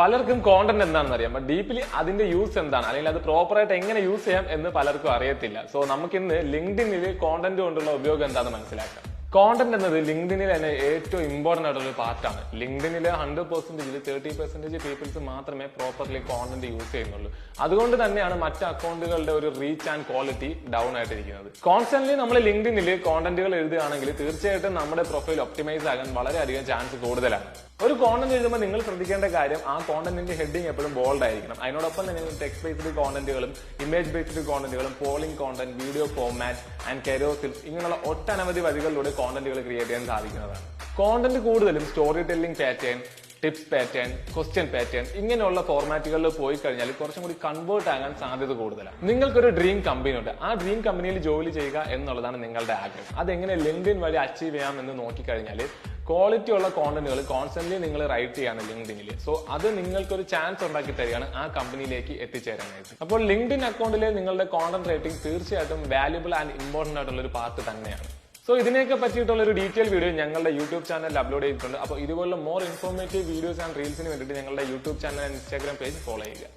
പലർക്കും കോണ്ടന്റ് എന്താണെന്ന് അറിയാം, ബട്ട് ഡീപ്ലി അതിന്റെ യൂസ് എന്താണ്, അല്ലെങ്കിൽ അത് പ്രോപ്പറായിട്ട് എങ്ങനെ യൂസ് ചെയ്യാം എന്ന് പലർക്കും അറിയത്തില്ല. സോ നമുക്കിന്ന് ലിങ്ക്ഡിനിൽ കോണ്ടന്റ് കൊണ്ടുള്ള ഉപയോഗം എന്താണെന്ന് മനസ്സിലാക്കാം. കോണ്ടന്റ് എന്നത് ലിങ്ക്ഡിനിൽ തന്നെ ഏറ്റവും ഇമ്പോർട്ടന്റ് ആയിട്ടുള്ള ഒരു പാർട്ടാണ്. ലിങ്ക്ഡിനിൽ 100%-ൽ 30% പീപ്പിൾസ് മാത്രമേ പ്രോപ്പർലി കോണ്ടന്റ് യൂസ് ചെയ്യുന്നുള്ളൂ. അതുകൊണ്ട് തന്നെയാണ് മറ്റ് അക്കൗണ്ടുകളുടെ ഒരു റീച്ച് ആൻഡ് ക്വാളിറ്റി ഡൗൺ ആയിട്ടിരിക്കുന്നത്. കോൺസ്റ്റന്റ്ലി നമ്മൾ ലിങ്ക്ഡിനിൽ കോണ്ടന്റുകൾ എഴുതുകയാണെങ്കിൽ തീർച്ചയായിട്ടും നമ്മുടെ പ്രൊഫൈൽ ഒപ്റ്റിമൈസ് ആകാൻ വളരെയധികം ചാൻസ് കൂടുതലാണ്. ഒരു കോണ്ടന്റ് എഴുതുമ്പോൾ നിങ്ങൾ ശ്രദ്ധിക്കേണ്ട കാര്യം ആ കോണ്ടന്റിന്റെ ഹെഡിങ് എപ്പോഴും ബോൾഡ് ആയിരിക്കണം. അതിനോടൊപ്പം തന്നെ നിങ്ങൾ ടെക്സ്റ്റ് ബേസ്ഡ് കോണ്ടന്റുകളും ഇമേജ് ബേസ്ഡ് കോണ്ടന്റുകളും polling content, video format and carousels ഇങ്ങനെയുള്ള ഒട്ടനവധി വഴികളിലൂടെ കോണ്ടന്റുകൾ ക്രിയേറ്റ് ചെയ്യാൻ സാധിക്കുന്നതാണ്. കോണ്ടന്റ് കൂടുതലും storytelling pattern, tips pattern, question pattern ഇങ്ങനെയുള്ള ഫോർമാറ്റുകളിൽ പോയി കഴിഞ്ഞാൽ കുറച്ചും കൂടി കൺവേർട്ട് ആകാൻ സാധ്യത കൂടുതലാണ്. നിങ്ങൾക്കൊരു ഡ്രീം കമ്പനി ഉണ്ട്, ആ ഡ്രീം കമ്പനിയിൽ ജോലി ചെയ്യുക എന്നുള്ളതാണ് നിങ്ങളുടെ ആഗ്രഹം. അതെങ്ങനെ ലിങ്ക്ഡിൻ വഴി അച്ചീവ് ചെയ്യാം എന്ന് നോക്കിക്കഴിഞ്ഞാൽ ക്വാളിറ്റി ഉള്ള കോണ്ടന്റുകൾ കോൺസ്റ്റന്റ്ലി നിങ്ങൾ റൈറ്റ് ചെയ്യാണ് ലിങ്ക്ഡിനിൽ. സോ അത് നിങ്ങൾക്കൊരു ചാൻസ് ഉണ്ടാക്കി തരികയാണ് ആ കമ്പനിയിലേക്ക് എത്തിച്ചേരാനായിട്ട്. അപ്പോൾ ലിങ്ക്ഡിൻ അക്കൗണ്ടിലെ നിങ്ങളുടെ കോണ്ടന്റ് റൈറ്റിംഗ് തീർച്ചയായിട്ടും വാല്യുബിൾ ആൻഡ് ഇമ്പോർട്ടന്റ് ആയിട്ടുള്ള ഒരു പാർട്ട് തന്നെയാണ്. സോ ഇതിനെയൊക്കെ പറ്റിയിട്ടുള്ള ഒരു ഡീറ്റെയിൽ വീഡിയോ ഞങ്ങളുടെ യൂട്യൂബ് ചാനലിൽ അപ്ലോഡ് ചെയ്തിട്ടുണ്ട്. അപ്പോൾ ഇതുപോലുള്ള മോർ ഇൻഫോർമേറ്റീവ് വീഡിയോസ് ആൻഡ് റീൽസിന് വേണ്ടിയിട്ട് ഞങ്ങളുടെ YouTube channel and Instagram page follow ചെയ്യുക.